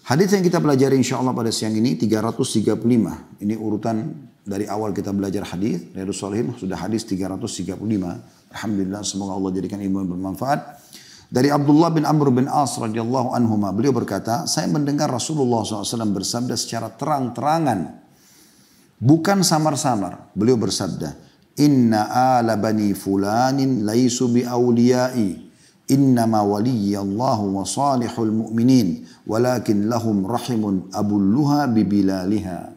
Hadis yang kita pelajari insya Allah pada siang ini 335. Ini urutan dari awal kita belajar hadis. Riyadhus Shalihin sudah hadis 335. Alhamdulillah, semoga Allah jadikan ilmu yang bermanfaat. Dari Abdullah bin Amr bin As radhiyallahu anhuma, beliau berkata, saya mendengar Rasulullah SAW bersabda secara terang-terangan, bukan samar-samar. Beliau bersabda, Inna ala bani fulanin laisu bi awliyai. Innama waliyallahu wa salihul mu'minin. Walakin lahum rahimun abulluha bibilaliha.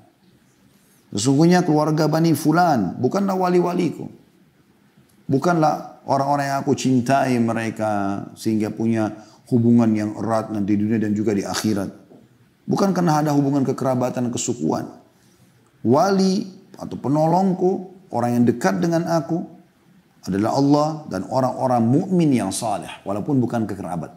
Sesungguhnya keluarga Bani Fulan bukanlah wali-waliku. Bukanlah orang-orang yang aku cintai mereka sehingga punya hubungan yang erat nanti di dunia dan juga di akhirat. Bukan karena ada hubungan kekerabatan, kesukuan. Wali atau penolongku, orang yang dekat dengan aku adalah Allah dan orang-orang mukmin yang saleh, walaupun bukan kekerabat.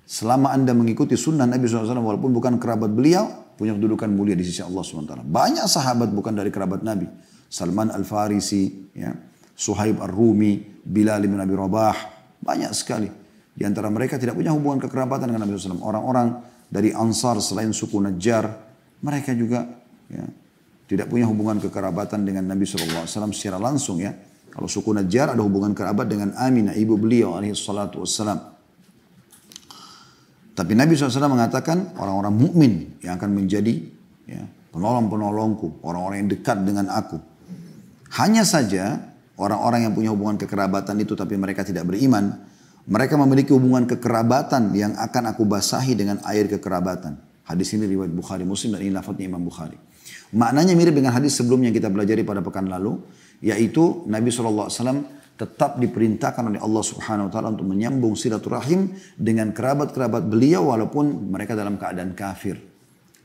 Selama Anda mengikuti sunnah Nabi SAW, walaupun bukan kerabat beliau, punya kedudukan mulia di sisi Allah SWT. Banyak sahabat bukan dari kerabat Nabi. Salman Al-Farisi, ya, Suhaib Ar-Rumi, Bilal bin Abi Rabah, banyak sekali. Di antara mereka tidak punya hubungan kekerabatan dengan Nabi SAW. Orang-orang dari Ansar selain suku Najjar, mereka juga ya, tidak punya hubungan kekerabatan dengan Nabi SAW secara langsung, ya. Kalau suku Najjar ada hubungan kerabat dengan Aminah, ibu beliau alaihi salatu wassalam. Tapi Nabi SAW mengatakan orang-orang mukmin yang akan menjadi ya, penolong-penolongku, orang-orang yang dekat dengan aku. Hanya saja orang-orang yang punya hubungan kekerabatan itu tapi mereka tidak beriman, mereka memiliki hubungan kekerabatan yang akan aku basahi dengan air kekerabatan. Hadis ini riwayat Bukhari Muslim dan ini lafadznya Imam Bukhari. Maknanya mirip dengan hadis sebelumnya yang kita pelajari pada pekan lalu, yaitu Nabi SAW tetap diperintahkan oleh Allah Subhanahu Wa Taala untuk menyambung silaturahim dengan kerabat-kerabat beliau walaupun mereka dalam keadaan kafir.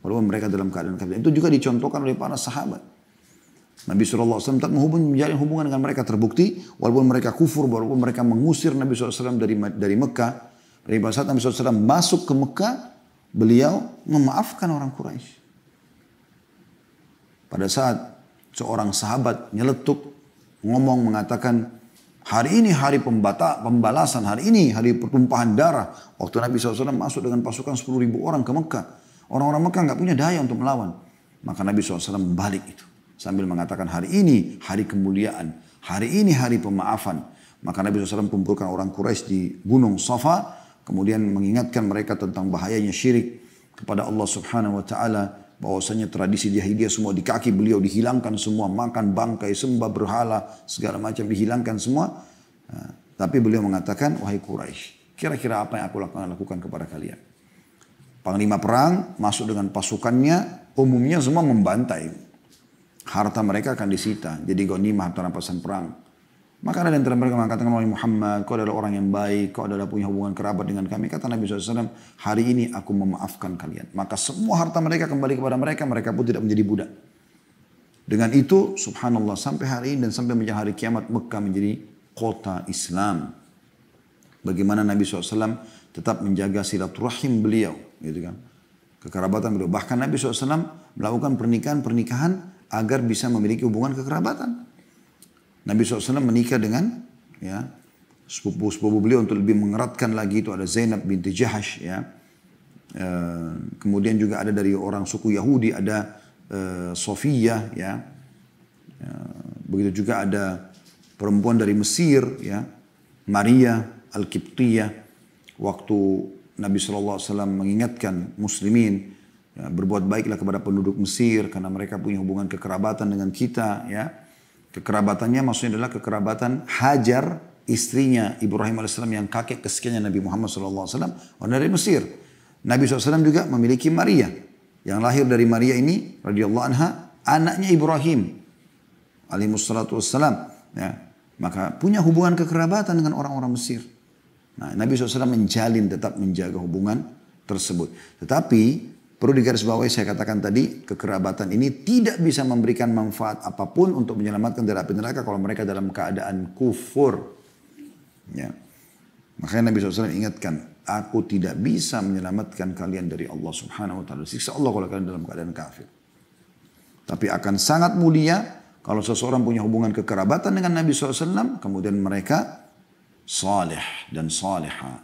Walaupun mereka dalam keadaan kafir. Itu juga dicontohkan oleh para sahabat. Nabi SAW tetap menjalin hubungan dengan mereka, terbukti walaupun mereka kufur, walaupun mereka mengusir Nabi SAW dari Mekah. Dari pada saat Nabi SAW masuk ke Mekah, beliau memaafkan orang Quraisy. Pada saat seorang sahabat nyeletuk, ngomong mengatakan, hari ini hari pembalasan, hari ini hari pertumpahan darah. Waktu Nabi SAW masuk dengan pasukan 10.000 orang ke Mekah. Orang-orang Mekah nggak punya daya untuk melawan. Maka Nabi SAW membalik itu. Sambil mengatakan hari ini hari kemuliaan. Hari ini hari pemaafan. Maka Nabi SAW kumpulkan orang Quraisy di Gunung Safa. Kemudian mengingatkan mereka tentang bahayanya syirik kepada Allah Subhanahu Wa Taala. Bahwasanya tradisi jahiliyah semua di kaki beliau dihilangkan semua, makan bangkai, sembah berhala, segala macam dihilangkan semua. Nah, tapi beliau mengatakan, wahai Quraisy, kira-kira apa yang aku lakukan kepada kalian? Panglima perang masuk dengan pasukannya, umumnya semua membantai. Harta mereka akan disita, jadi ghanimah harta rampasan perang. Maka ada di antara mereka mengatakan, wahai Muhammad, kau adalah orang yang baik, kau adalah punya hubungan kerabat dengan kami. Kata Nabi SAW, hari ini aku memaafkan kalian. Maka semua harta mereka kembali kepada mereka, mereka pun tidak menjadi budak. Dengan itu, subhanallah, sampai hari ini dan sampai menjadi hari kiamat, Mekah menjadi kota Islam. Bagaimana Nabi SAW tetap menjaga silaturahim beliau, gitu kan? Kekerabatan beliau. Bahkan Nabi SAW melakukan pernikahan agar bisa memiliki hubungan kekerabatan. Nabi SAW menikah dengan ya, sepupu-sepupu beliau untuk lebih mengeratkan lagi, itu ada Zainab binti Jahash, ya. Kemudian juga ada dari orang suku Yahudi, ada Sofiyah, ya. Begitu juga ada perempuan dari Mesir, ya, Maria Al-Qibtiyah. Waktu Nabi SAW mengingatkan muslimin, ya, berbuat baiklah kepada penduduk Mesir karena mereka punya hubungan kekerabatan dengan kita, ya. Kekerabatannya maksudnya adalah kekerabatan Hajar, istrinya Ibrahim AS yang kakek kesekiannya Nabi Muhammad SAW, orang dari Mesir. Nabi SAW juga memiliki Maria, yang lahir dari Maria ini, radhiyallahu anha, anaknya Ibrahim, alaihissalatu wassalam. Ya. Maka punya hubungan kekerabatan dengan orang-orang Mesir. Nah, Nabi SAW tetap menjaga hubungan tersebut. Tetapi, perlu digarisbawahi saya katakan tadi, kekerabatan ini tidak bisa memberikan manfaat apapun untuk menyelamatkan dari api neraka kalau mereka dalam keadaan kufur. Ya. Makanya Nabi SAW ingatkan, aku tidak bisa menyelamatkan kalian dari Allah Subhanahu Wa Taala. Siksa Allah kalau kalian dalam keadaan kafir. Tapi akan sangat mulia kalau seseorang punya hubungan kekerabatan dengan Nabi SAW, kemudian mereka saleh dan saleha.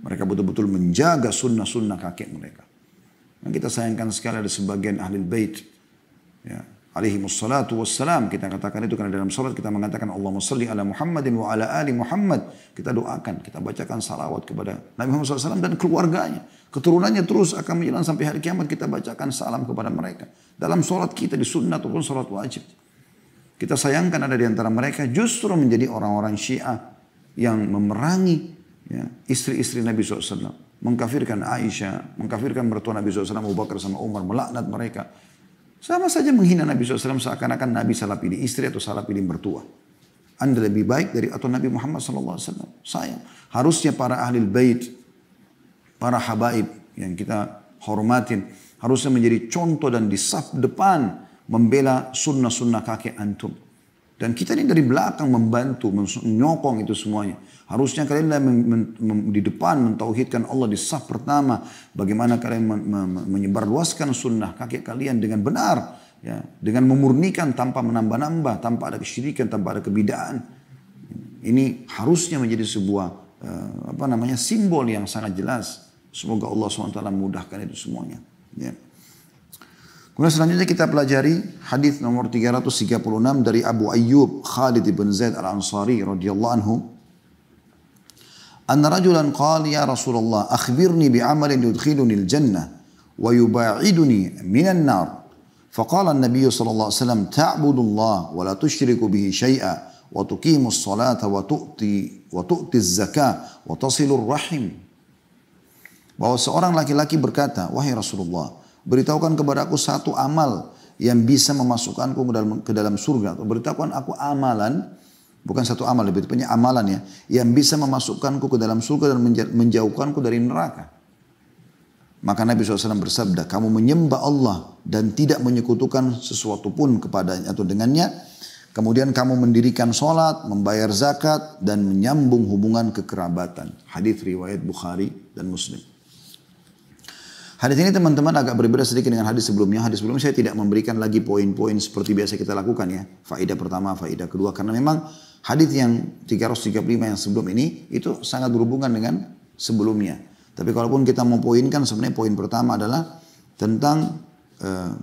Mereka betul-betul menjaga sunnah-sunnah kakek mereka. Dan kita sayangkan sekali ada sebagian ahli bait, ya, alaihimussalatu wassalam, kita katakan itu karena dalam salat kita mengatakan Allahumma salli ala Muhammadin wa ala ali Muhammad. Kita doakan, kita bacakan salawat kepada Nabi Muhammad SAW dan keluarganya. Keturunannya terus akan menjalan sampai hari kiamat, kita bacakan salam kepada mereka. Dalam salat kita di sunnah ataupun salat wajib. Kita sayangkan ada di antara mereka justru menjadi orang-orang Syiah yang memerangi, ya, istri-istri Nabi SAW. Mengkafirkan Aisyah, mengkafirkan mertua Nabi SAW, Abu Bakar sama Umar, melaknat mereka. Sama saja menghina Nabi SAW seakan-akan Nabi salah pilih istri atau salah pilih mertua. Anda lebih baik dari atau Nabi Muhammad SAW. Sayang. Harusnya para ahli bait, para habaib yang kita hormatin, harusnya menjadi contoh dan di saf depan membela sunnah-sunnah kakek antum. Dan kita ini dari belakang membantu, menyokong itu semuanya. Harusnya kalian di depan mentauhidkan Allah di saf pertama. Bagaimana kalian menyebarluaskan sunnah kakek kalian dengan benar. Ya, dengan memurnikan tanpa menambah-nambah, tanpa ada kesyirikan, tanpa ada kebidaan. Ini harusnya menjadi sebuah simbol yang sangat jelas. Semoga Allah SWT mudahkan itu semuanya. Ya. Kemudian selanjutnya kita pelajari hadis nomor 336 dari Abu Ayyub Khalid bin Zaid al-Ansari radhiyallahu anhu. Anna rajulan qala ya Rasulullah akhbirni bi'amalin yudkhiluni al-jannah wa yubaiduni minan nar. Faqala an-nabiy sallallahu alaihi wasallam ta'budu Allah wa la tusyriku bihi syai'a wa tuqimu as-salata wa tu'ti az-zakah wa tasilu ar-rahim. Bahwa seorang laki-laki berkata, wahai Rasulullah, beritahukan kepadaku satu amal yang bisa memasukkanku ke dalam surga. Atau beritahukan aku amalan, bukan satu amal, lebih tepatnya amalan ya, yang bisa memasukkanku ke dalam surga dan menjauhkanku dari neraka. Maka Nabi SAW bersabda, kamu menyembah Allah dan tidak menyekutukan sesuatu pun kepadanya atau dengannya. Kemudian kamu mendirikan sholat, membayar zakat, dan menyambung hubungan kekerabatan. Hadis riwayat Bukhari dan Muslim. Hadis ini teman-teman agak berbeda sedikit dengan hadis sebelumnya. Hadis sebelumnya saya tidak memberikan lagi poin-poin seperti biasa kita lakukan ya. Faedah pertama, faedah kedua. Karena memang hadis yang 335 yang sebelum ini itu sangat berhubungan dengan sebelumnya. Tapi kalaupun kita mau poinkan sebenarnya poin pertama adalah tentang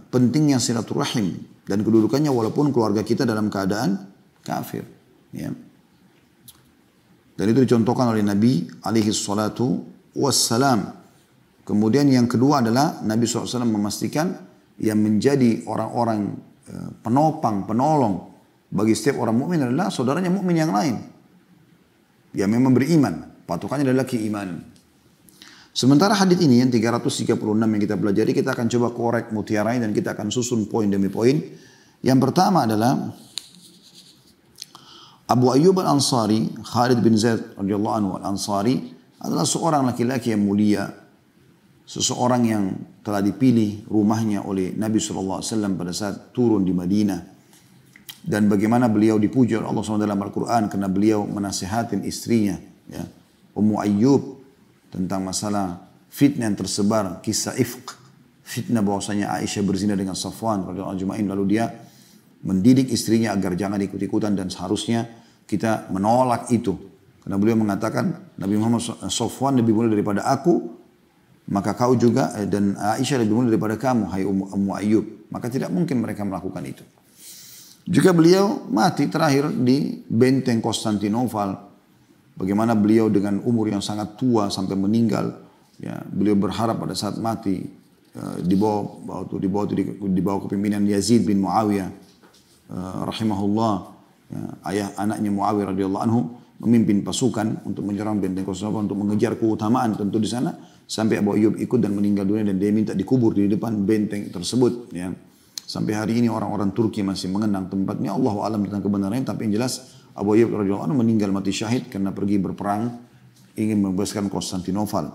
pentingnya silaturahim dan kedudukannya walaupun keluarga kita dalam keadaan kafir. Ya. Dan itu dicontohkan oleh Nabi alaihi salatu wassalam. Kemudian yang kedua adalah Nabi SAW memastikan yang menjadi orang-orang penopang, penolong bagi setiap orang mukmin adalah saudaranya mukmin yang lain. Yang memang beriman. Patokannya adalah keimanan. Sementara hadis ini yang 336 yang kita pelajari, kita akan coba korek mutiarai dan kita akan susun poin demi poin. Yang pertama adalah Abu Ayyub al-Ansari, Khalid bin Zaid radhiyallahu anhu al-Ansari adalah seorang laki-laki yang mulia. Seseorang yang telah dipilih rumahnya oleh Nabi SAW pada saat turun di Madinah. Dan bagaimana beliau dipuji oleh Allah SWT dalam Al-Quran karena beliau menasihatin istrinya. Ya, Ummu Ayyub tentang masalah fitnah yang tersebar, kisah ifq. Fitnah bahwasanya Aisyah berzina dengan Safwan radhiyallahu anhu, lalu dia mendidik istrinya agar jangan ikut-ikutan dan seharusnya kita menolak itu. Karena beliau mengatakan Nabi Muhammad Safwan lebih mulia daripada aku. Maka kau juga dan Aisyah lebih mulia daripada kamu, hai Ummu Ayyub. Maka tidak mungkin mereka melakukan itu. Juga beliau mati terakhir di benteng Konstantinopel. Bagaimana beliau dengan umur yang sangat tua sampai meninggal. Ya, beliau berharap pada saat mati di bawah kepemimpinan Yazid bin Muawiyah rahimahullah. Ya, ayah anaknya Muawiyah radhiyallahu anhu memimpin pasukan untuk menyerang benteng Konstantinopel untuk mengejar keutamaan tentu di sana. Sampai Abu Ayyub ikut dan meninggal dunia dan dia minta dikubur di depan benteng tersebut. Ya. Sampai hari ini orang-orang Turki masih mengenang tempatnya. Allahu a'lam tentang kebenarannya. Tapi yang jelas Abu Ayyub radhiyallahu anhu meninggal mati syahid karena pergi berperang ingin membebaskan Konstantinopel.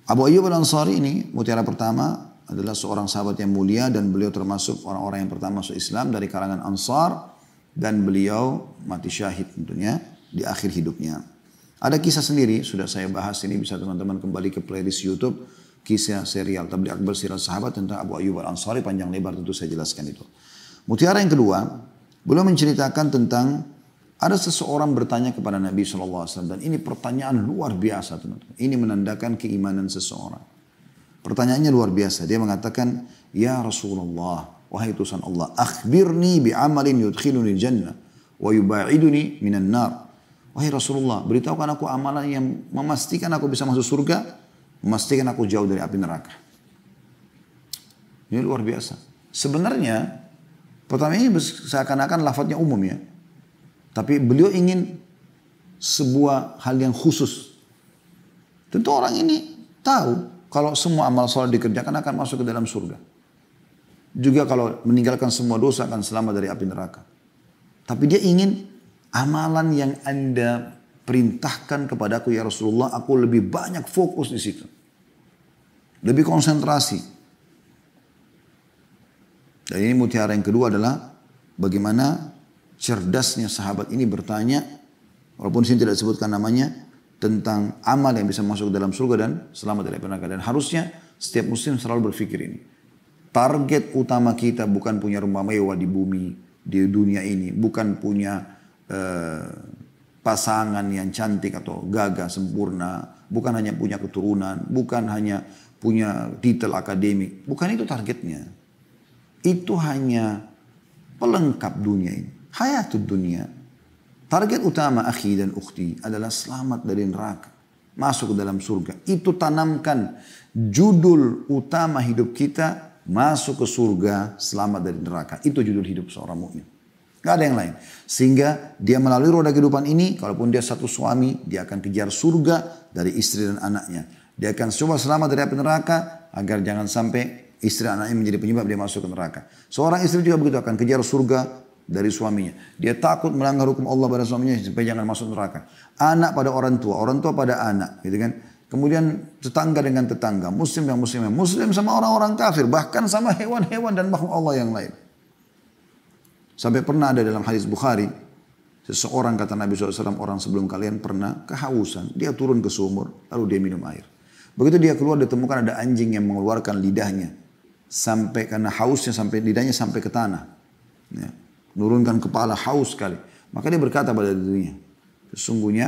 Abu Ayyub al-Ansari ini mutiara pertama adalah seorang sahabat yang mulia dan beliau termasuk orang-orang yang pertama masuk Islam dari kalangan Ansar dan beliau mati syahid tentunya di akhir hidupnya. Ada kisah sendiri, sudah saya bahas ini, bisa teman-teman kembali ke playlist YouTube, kisah serial Tabligh Akbar Sirah Sahabat tentang Abu Ayyub al-Ansari, panjang lebar tentu saya jelaskan itu. Mutiara yang kedua, beliau menceritakan tentang ada seseorang bertanya kepada Nabi SAW, dan ini pertanyaan luar biasa teman-teman. Ini menandakan keimanan seseorang. Pertanyaannya luar biasa. Dia mengatakan, ya Rasulullah, wahai utusan Allah, akhbirni bi'amalin yudkhiluni jannah wa yuba'iduni minan nar. Wahai Rasulullah, beritahukan aku amalan yang memastikan aku bisa masuk surga, memastikan aku jauh dari api neraka. Ini luar biasa. Sebenarnya, pertama ini seakan-akan lafadznya umum ya. Tapi beliau ingin sebuah hal yang khusus. Tentu orang ini tahu kalau semua amal soleh dikerjakan akan masuk ke dalam surga. Juga kalau meninggalkan semua dosa akan selamat dari api neraka. Tapi dia ingin amalan yang Anda perintahkan kepadaku ya Rasulullah, aku lebih banyak fokus di situ. Lebih konsentrasi. Dan ini mutiara yang kedua adalah bagaimana cerdasnya sahabat ini bertanya, walaupun sini tidak disebutkan namanya, tentang amal yang bisa masuk ke dalam surga dan selamat dari api neraka. Dan harusnya setiap muslim selalu berpikir ini. Target utama kita bukan punya rumah mewah di bumi, di dunia ini. Bukan punya pasangan yang cantik atau gagah, sempurna. Bukan hanya punya keturunan. Bukan hanya punya titel akademik. Bukan itu targetnya. Itu hanya pelengkap dunia ini. Hayatud dunia. Target utama akhi dan ukhti adalah selamat dari neraka. Masuk ke dalam surga. Itu tanamkan judul utama hidup kita. Masuk ke surga, selamat dari neraka. Itu judul hidup seorang mukmin. Gak ada yang lain. Sehingga dia melalui roda kehidupan ini, kalaupun dia satu suami, dia akan kejar surga dari istri dan anaknya. Dia akan coba selamat dari api neraka, agar jangan sampai istri dan anaknya menjadi penyebab dia masuk ke neraka. Seorang istri juga begitu, akan kejar surga dari suaminya. Dia takut melanggar hukum Allah pada suaminya, supaya jangan masuk neraka. Anak pada orang tua pada anak. Gitu kan. Kemudian tetangga dengan tetangga, muslim dan muslimah, muslim sama orang-orang kafir, bahkan sama hewan-hewan dan makhluk Allah yang lain. Sampai pernah ada dalam hadis Bukhari, seseorang kata Nabi SAW, orang sebelum kalian pernah kehausan. Dia turun ke sumur, lalu dia minum air. Begitu dia keluar, ditemukan ada anjing yang mengeluarkan lidahnya. Sampai karena hausnya, sampai lidahnya sampai ke tanah. Ya, menurunkan kepala, haus sekali. Maka dia berkata pada dirinya, sesungguhnya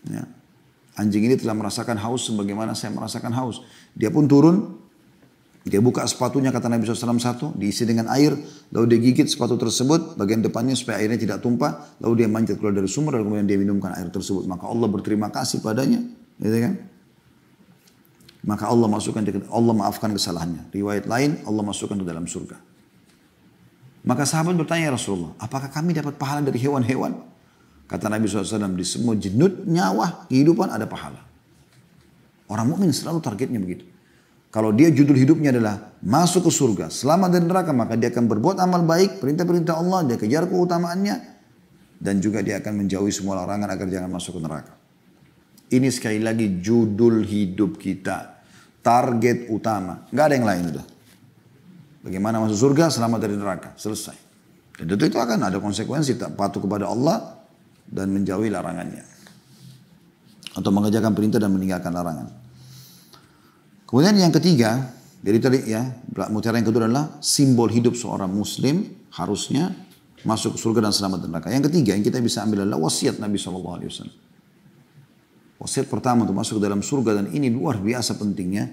ya, anjing ini telah merasakan haus sebagaimana saya merasakan haus. Dia pun turun. Dia buka sepatunya, kata Nabi SAW, satu, diisi dengan air, lalu dia gigit sepatu tersebut, bagian depannya supaya airnya tidak tumpah, lalu dia manjat keluar dari sumur, lalu kemudian dia minumkan air tersebut. Maka Allah berterima kasih padanya, gitu kan? Maka Allah Allah maafkan kesalahannya. Riwayat lain, Allah masukkan ke dalam surga. Maka sahabat bertanya, ya Rasulullah, apakah kami dapat pahala dari hewan-hewan? Kata Nabi SAW, di semua jenud nyawa kehidupan ada pahala. Orang mukmin selalu targetnya begitu. Kalau dia judul hidupnya adalah masuk ke surga, selamat dari neraka, maka dia akan berbuat amal baik, perintah-perintah Allah, dia kejar keutamaannya, dan juga dia akan menjauhi semua larangan agar jangan masuk ke neraka. Ini sekali lagi judul hidup kita, target utama, nggak ada yang lain udah. Bagaimana masuk surga, selamat dari neraka, selesai. Dan itu akan ada konsekuensi, tak patuh kepada Allah dan menjauhi larangannya, atau mengerjakan perintah dan meninggalkan larangan. Kemudian yang ketiga, jadi tadi ya, mutiara yang kedua adalah simbol hidup seorang muslim harusnya masuk ke surga dan selamat dari neraka. Yang ketiga yang kita bisa ambil adalah wasiat Nabi SAW. Wasiat pertama untuk masuk ke dalam surga, dan ini luar biasa pentingnya.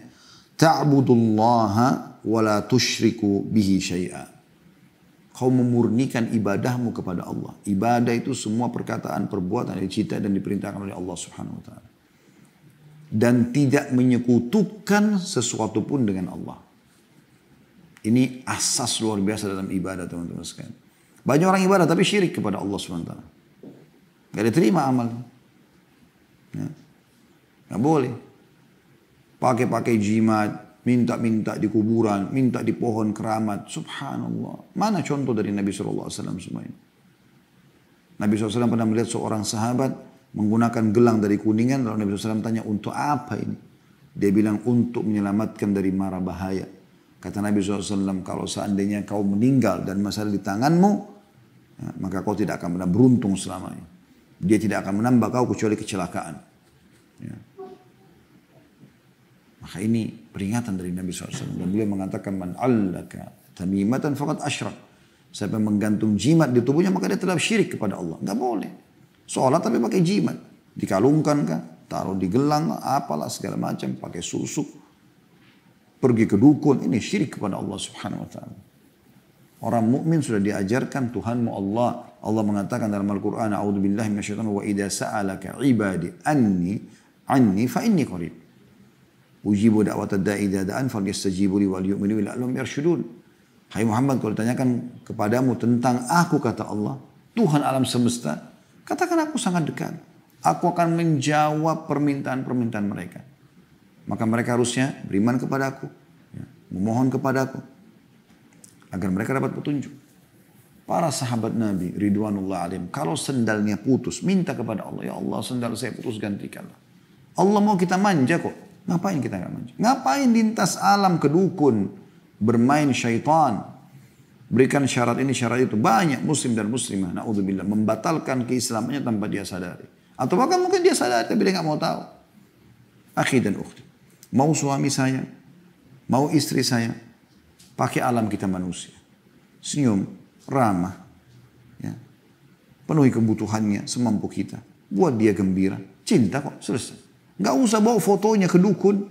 Ta'budullaha wa la tusyriku bihi syai'a. Kau memurnikan ibadahmu kepada Allah. Ibadah itu semua perkataan, perbuatan yang dicipta dan diperintahkan oleh Allah Subhanahu wa taala. Dan tidak menyekutukan sesuatu pun dengan Allah. Ini asas luar biasa dalam ibadah, teman-teman sekalian. Banyak orang ibadah tapi syirik kepada Allah SWT. Gak diterima amal. Ya. Gak boleh. Pakai jimat, minta-minta di kuburan, minta di pohon keramat. Subhanallah. Mana contoh dari Nabi SAW semua ini? Nabi SAW pernah melihat seorang sahabat menggunakan gelang dari kuningan, lalu Nabi SAW tanya, untuk apa ini? Dia bilang, untuk menyelamatkan dari mara bahaya. Kata Nabi SAW, kalau seandainya kau meninggal dan masalah di tanganmu, ya, maka kau tidak akan pernah beruntung selamanya. Dia tidak akan menambah kau kecuali kecelakaan. Ya. Maka ini peringatan dari Nabi SAW. Dan beliau mengatakan, man allaka tamimatan faqad asyrak. Siapa yang menggantung jimat di tubuhnya, maka dia telah syirik kepada Allah. Enggak boleh. Sholat tapi pakai jimat. Dikalungkan kah? Taruh di gelang, apalah segala macam. Pakai susuk. pergi ke dukun, ini syirik kepada Allah Subhanahu wa taala. Orang mukmin sudah diajarkan Tuhanmu Allah. Allah mengatakan dalam Al-Qur'an, "A'udzubillahi minasyaitonir wa idza sa'alaka 'ibadi anni fa inni qarib. Ujibu da'watad da'i idza da'an falyastajibu li wal yu'minu la'allahum yarshudun." Hai Muhammad, kalau ditanyakan kepadamu tentang aku, kata Allah, Tuhan alam semesta, katakan aku sangat dekat. Aku akan menjawab permintaan-permintaan mereka. Maka mereka harusnya beriman kepadaku, memohon kepadaku, agar mereka dapat petunjuk. Para sahabat Nabi Ridwanullah alaihim, kalau sendalnya putus, minta kepada Allah, ya Allah sendal saya putus, gantikanlah. Allah mau kita manja kok. Ngapain kita gak manja? Ngapain lintas alam ke dukun, bermain syaitan, berikan syarat ini syarat itu. Banyak muslim dan muslimah, na'udzubillah, membatalkan keislamannya tanpa dia sadari. Atau bahkan mungkin dia sadari tapi dia gak mau tahu. Akhi dan ukhti, mau suami saya, mau istri saya, pakai alam kita manusia. Senyum, ramah, ya. Penuhi kebutuhannya semampu kita. Buat dia gembira. Cinta kok, selesai. Nggak usah bawa fotonya ke dukun.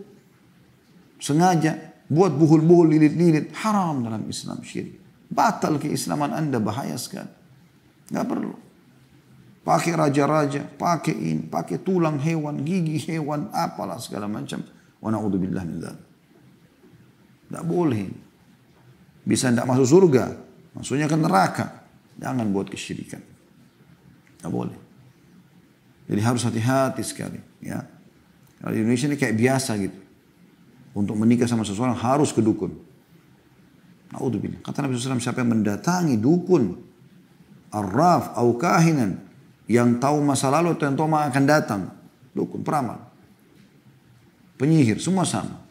Sengaja buat buhul-buhul, lilit-lilit. Haram dalam Islam, syirik. Batal keislaman Anda, bahaya sekali. Nggak perlu. Pakai raja-raja, pakai ini, pakai tulang hewan, gigi hewan, apalah segala macam. Wa na'udzubillah min dzalik. Nggak boleh. Bisa tidak masuk surga, maksudnya ke neraka. Jangan buat kesyirikan. Tidak boleh. Jadi harus hati-hati sekali. Ya. Kalau di Indonesia ini kayak biasa gitu. Untuk menikah sama seseorang harus ke dukun. Na'udzubillah. Kata Nabi SAW, siapa yang mendatangi dukun, arraf, au kahinan, yang tahu masa lalu atau yang tahu akan datang. Dukun, peramal, penyihir, semua sama.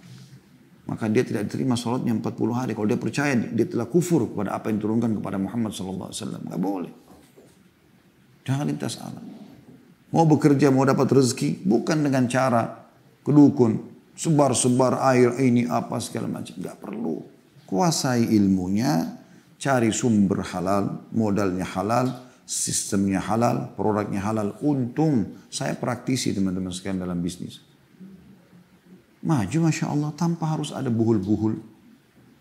Maka dia tidak diterima sholatnya 40 hari. Kalau dia percaya, dia telah kufur kepada apa yang diturunkan kepada Muhammad SAW. Nggak boleh. Jangan lintas alam. Mau bekerja, mau dapat rezeki, bukan dengan cara kedukun, sebar-sebar air ini apa segala macam. Nggak perlu. Kuasai ilmunya, cari sumber halal, modalnya halal, sistemnya halal, produknya halal. Untung saya praktisi teman-teman sekalian dalam bisnis. Maju Masya Allah tanpa harus ada buhul-buhul.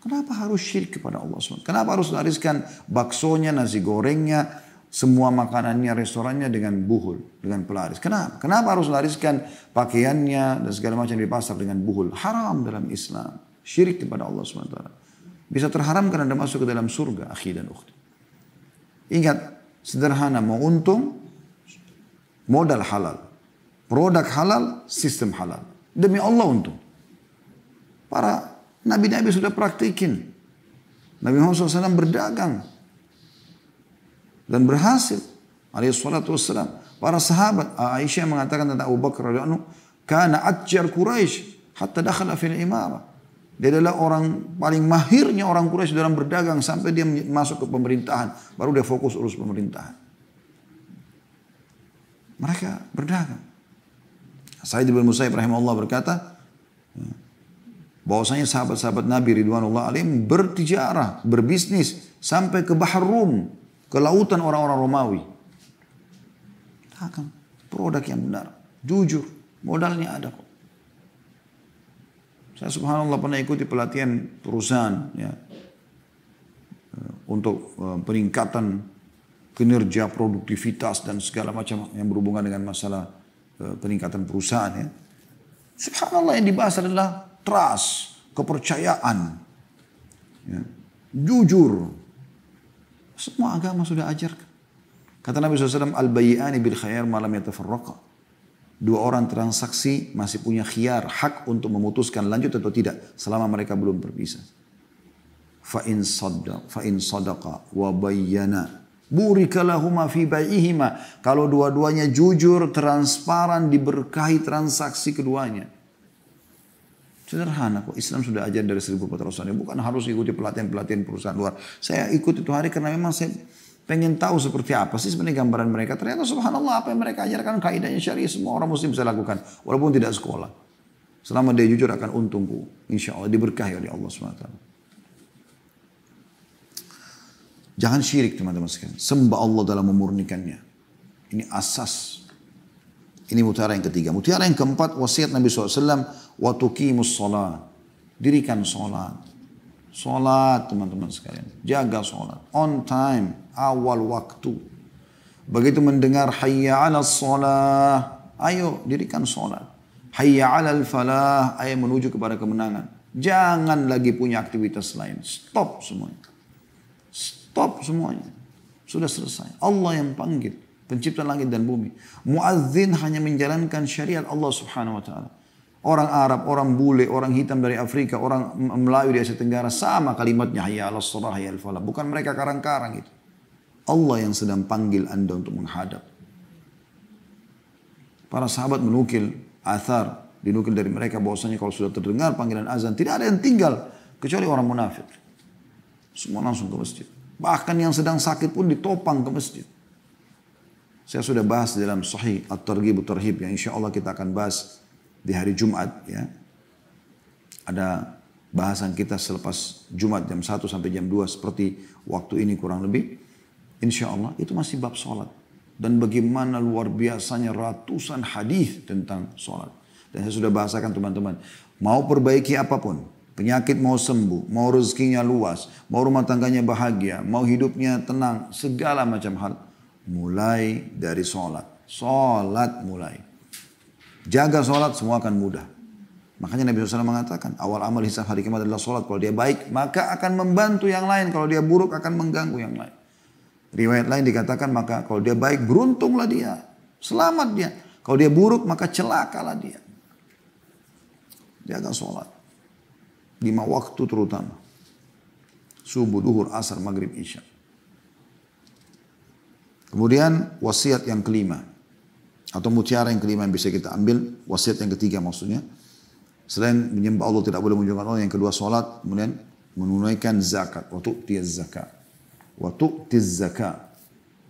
Kenapa harus syirik kepada Allah SWT? Kenapa harus lariskan baksonya, nasi gorengnya, semua makanannya, restorannya dengan buhul, dengan pelaris? Kenapa? Kenapa harus lariskan pakaiannya dan segala macam di pasar dengan buhul? Haram dalam Islam. Syirik kepada Allah SWT. Bisa terharamkan Anda masuk ke dalam surga, akhi dan ukhti. Ingat, sederhana, mau untung, modal halal. Produk halal, sistem halal. Demi Allah untung. Para nabi-nabi sudah praktikin. Nabi Muhammad SAW berdagang. Dan berhasil. Alaihissalatu wassalam. Para sahabat. Aisyah mengatakan tentang Abu Bakar radhiyallahu anhu. Kana atjar Quraisy hatta dakhala fil imara. Dia adalah orang paling mahirnya orang Quraisy dalam berdagang. Sampai dia masuk ke pemerintahan. Baru dia fokus urus pemerintahan. Mereka berdagang. Sa'id bin Musayyib rahimahullah berkata, bahwasanya sahabat-sahabat Nabi Ridwanullah alaihim bertijarah, berbisnis sampai ke Bahar Rum, ke lautan orang-orang Romawi. Akan produk yang benar, jujur, modalnya ada kok. Saya subhanallah pernah ikuti pelatihan perusahaan ya, untuk peningkatan kinerja, produktivitas dan segala macam yang berhubungan dengan masalah peningkatan perusahaan ya. Subhanallah yang dibahas adalah trust, kepercayaan, ya, jujur. Semua agama sudah ajarkan. Kata Nabi SAW, al-bayyani bil khayar malam yatafarraqa. Dua orang transaksi masih punya khiyar, hak untuk memutuskan lanjut atau tidak selama mereka belum berpisah. Fa in sadaqa wa bayyana burika lahuma fi bai'ihima. Kalau dua-duanya jujur, transparan, diberkahi transaksi keduanya. Sederhana kok, Islam sudah ajar dari 1400 tahun. Bukan harus ikuti pelatihan-pelatihan perusahaan luar. Saya ikut itu hari karena memang saya pengen tahu seperti apa sih sebenarnya gambaran mereka. Ternyata subhanallah apa yang mereka ajarkan kaidahnya syariah semua orang muslim bisa lakukan. Walaupun tidak sekolah. Selama dia jujur akan untungku. Insya Allah diberkahi oleh Allah SWT. Jangan syirik teman-teman sekalian. Sembah Allah dalam memurnikannya. Ini asas. Ini mutiara yang ketiga. Mutiara yang keempat wasiat Nabi SAW. Wa tuqimus shalah. Dirikan sholat. Sholat teman-teman sekalian. Jaga sholat. On time. Awal waktu. Begitu mendengar hayya ala sholat. Ayo dirikan sholat. Hayya ala falah. Ayo menuju kepada kemenangan. Jangan lagi punya aktivitas lain. Stop semuanya. Stop semuanya. Sudah selesai. Allah yang panggil. Pencipta langit dan bumi. Muazzin hanya menjalankan syariat Allah subhanahu wa ta'ala. Orang Arab, orang bule, orang hitam dari Afrika, orang Melayu di Asia Tenggara. Sama kalimatnya. Hayya ala sholah, hayya ala falah. Bukan mereka karang-karang itu. Allah yang sedang panggil anda untuk menghadap. Para sahabat menukil athar. Dinukil dari mereka bahwasanya kalau sudah terdengar panggilan azan. Tidak ada yang tinggal. Kecuali orang munafik. Semua langsung ke masjid. Bahkan yang sedang sakit pun ditopang ke masjid. Saya sudah bahas dalam Sahih At-Targhib At-Tarhib yang insya Allah kita akan bahas di hari Jumat. Ya. Ada bahasan kita selepas Jumat jam 1 sampai jam 2 seperti waktu ini kurang lebih. Insya Allah itu masih bab sholat. Dan bagaimana luar biasanya ratusan hadis tentang sholat. Dan saya sudah bahasakan teman-teman. Mau perbaiki apapun. Penyakit mau sembuh. Mau rezekinya luas. Mau rumah tangganya bahagia. Mau hidupnya tenang. Segala macam hal. Mulai dari sholat. Sholat mulai. Jaga sholat semua akan mudah. Makanya Nabi SAW mengatakan. Awal amal hisab hari kiamat adalah sholat. Kalau dia baik maka akan membantu yang lain. Kalau dia buruk akan mengganggu yang lain. Riwayat lain dikatakan maka kalau dia baik beruntunglah dia. Selamat dia. Kalau dia buruk maka celakalah dia. Jaga sholat. 5 waktu terutama. Subuh, duhur, asar, maghrib, isya. Kemudian wasiat yang kelima. Atau mutiara yang kelima yang bisa kita ambil. Wasiat yang ketiga maksudnya. Selain menyembah Allah tidak boleh menunjukkan Allah. Yang kedua sholat. Kemudian menunaikan zakat. Wa tu'tiz zakat. Wa tu'tiz zakat.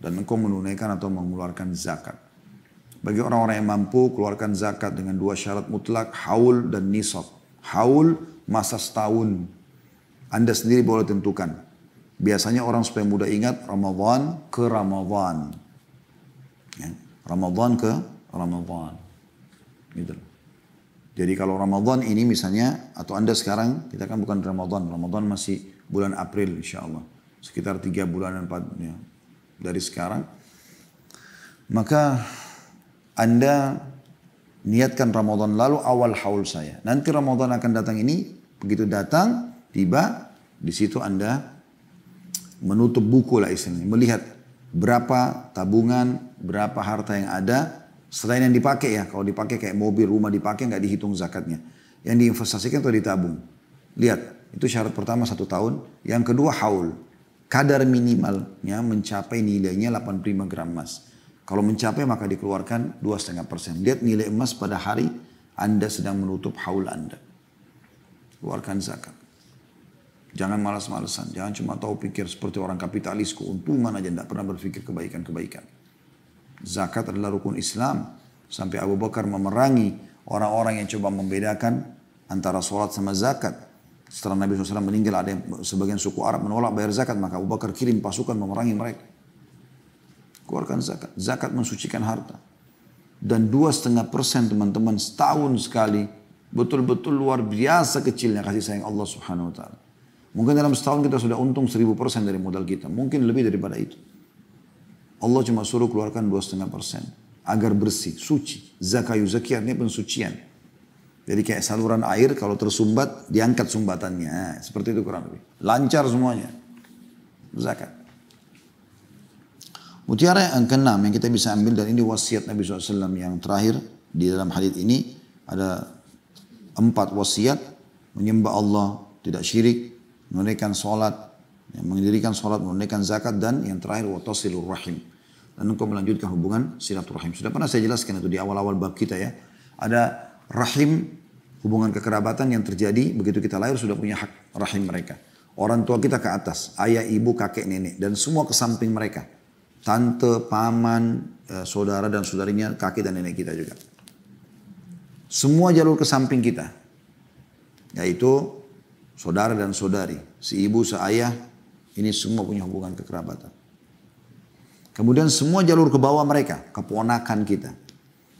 Dan engkau menunaikan atau mengeluarkan zakat. Bagi orang-orang yang mampu keluarkan zakat dengan 2 syarat mutlak. Haul dan nisab. Haul masa setahun. Anda sendiri boleh tentukan. Biasanya orang supaya mudah ingat Ramadan ke Ramadan. Ya. Ramadan ke Ramadan. Gitu. Jadi kalau Ramadan ini misalnya, atau Anda sekarang, kita kan bukan Ramadan. Ramadan masih bulan April insya Allah. Sekitar 3 bulan 4 ya, dari sekarang. Maka Anda niatkan Ramadan lalu awal haul saya. Nanti Ramadan akan datang ini, begitu datang, tiba, di situ Anda menutup buku lah istilahnya. Melihat berapa tabungan, berapa harta yang ada, selain yang dipakai ya. Kalau dipakai kayak mobil, rumah dipakai nggak dihitung zakatnya. Yang diinvestasikan atau ditabung. Lihat, itu syarat pertama 1 tahun. Yang kedua haul. Kadar minimalnya mencapai nilainya 85 gram emas. Kalau mencapai maka dikeluarkan 2,5%. Lihat nilai emas pada hari Anda sedang menutup haul Anda. Keluarkan zakat. Jangan malas-malesan. Jangan cuma tahu pikir seperti orang kapitalis. Keuntungan aja. Tidak pernah berpikir kebaikan-kebaikan. Zakat adalah rukun Islam. Sampai Abu Bakar memerangi orang-orang yang coba membedakan antara sholat sama zakat. Setelah Nabi SAW meninggal ada yang sebagian suku Arab menolak bayar zakat. Maka Abu Bakar kirim pasukan memerangi mereka. Keluarkan zakat. Zakat mensucikan harta. Dan 2,5% teman-teman setahun sekali. Betul-betul luar biasa kecilnya kasih sayang Allah Subhanahu Wa Taala. Mungkin dalam setahun kita sudah untung 1000% dari modal kita. Mungkin lebih daripada itu. Allah cuma suruh keluarkan 2,5%. Agar bersih, suci. Zakayu zaki artinya pensucian. Jadi kayak saluran air kalau tersumbat, diangkat sumbatannya. Seperti itu kurang lebih. Lancar semuanya. Zakat. Mutiara yang keenam yang kita bisa ambil, dan ini wasiat Nabi SAW yang terakhir. Di dalam hadits ini ada 4 wasiat. Menyembah Allah, tidak syirik. Menunaikan sholat, mendirikan sholat, menunaikan zakat, dan yang terakhir watasilur rahim. Dan engkau melanjutkan hubungan silaturahim. Sudah pernah saya jelaskan itu di awal-awal bab kita ya. Ada rahim, hubungan kekerabatan yang terjadi begitu kita lahir sudah punya hak rahim mereka. Orang tua kita ke atas, ayah, ibu, kakek, nenek, dan semua ke samping mereka. Tante, paman, saudara dan saudarinya, kakek dan nenek kita juga. Semua jalur ke samping kita. Yaitu saudara dan saudari, si ibu, si ayah, ini semua punya hubungan kekerabatan. Kemudian semua jalur ke bawah mereka, keponakan kita.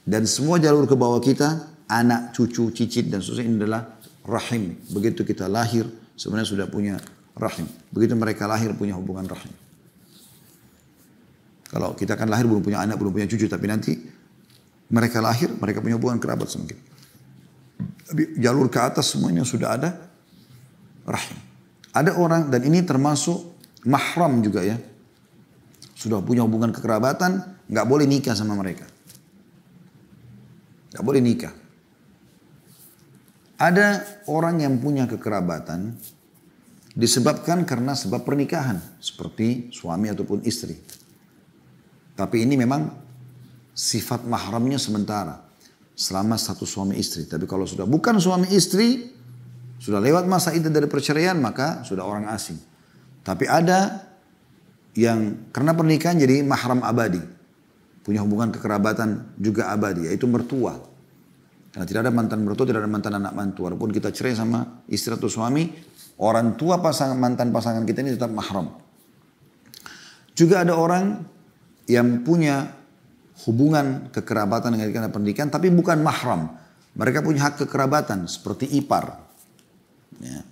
Dan semua jalur ke bawah kita, anak, cucu, cicit, dan seterusnya ini adalah rahim. Begitu kita lahir sebenarnya sudah punya rahim. Begitu mereka lahir punya hubungan rahim. Kalau kita kan lahir belum punya anak, belum punya cucu, tapi nanti mereka lahir, mereka punya hubungan kerabat sama kita. Tapi jalur ke atas semuanya sudah ada rahim. Ada orang, dan ini termasuk mahram juga ya. Sudah punya hubungan kekerabatan, nggak boleh nikah sama mereka. Nggak boleh nikah. Ada orang yang punya kekerabatan disebabkan karena sebab pernikahan. Seperti suami ataupun istri. Tapi ini memang sifat mahramnya sementara. Selama satu suami istri. Tapi kalau sudah bukan suami istri, sudah lewat masa iddah dari perceraian, maka sudah orang asing. Tapi ada yang karena pernikahan jadi mahram abadi. Punya hubungan kekerabatan juga abadi, yaitu mertua. Karena tidak ada mantan mertua, tidak ada mantan anak mantu. Walaupun kita cerai sama istri atau suami, orang tua mantan pasangan kita ini tetap mahram. Juga ada orang yang punya hubungan kekerabatan dengan pendidikan, tapi bukan mahram. Mereka punya hak kekerabatan seperti ipar. Ya.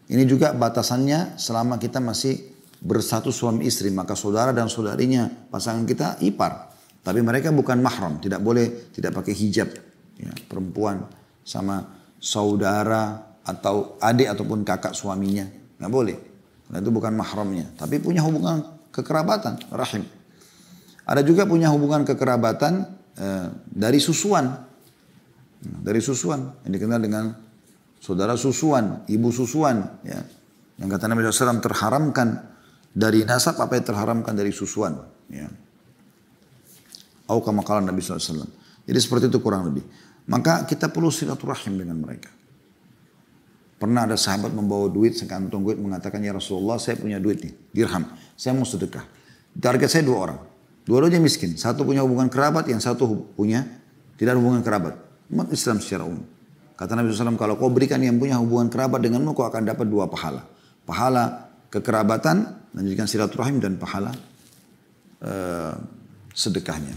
Ini juga batasannya selama kita masih bersatu suami istri, maka saudara dan saudarinya pasangan kita ipar. Tapi mereka bukan mahram, tidak boleh tidak pakai hijab. Ya, perempuan sama saudara atau adik ataupun kakak suaminya, nggak boleh. Karena itu bukan mahramnya, tapi punya hubungan kekerabatan, rahim. Ada juga punya hubungan kekerabatan dari susuan. Dari susuan, yang dikenal dengan saudara susuan, ibu susuan. Ya. Yang kata Nabi SAW terharamkan dari nasab apa yang terharamkan dari susuan. Ya. Atau kama qala Nabi SAW. Jadi seperti itu kurang lebih. Maka kita perlu silaturahim dengan mereka. Pernah ada sahabat membawa duit, sekantong duit, mengatakan, ya Rasulullah saya punya duit nih, dirham. Saya mau sedekah. Target saya 2 orang. Dua-duanya miskin. Satu punya hubungan kerabat, yang satu punya tidak ada hubungan kerabat. Umat Islam secara umum. Kata Nabi SAW, kalau kau berikan yang punya hubungan kerabat denganmu, kau akan dapat 2 pahala. Pahala kekerabatan, lanjutkan silaturahim, dan pahala sedekahnya.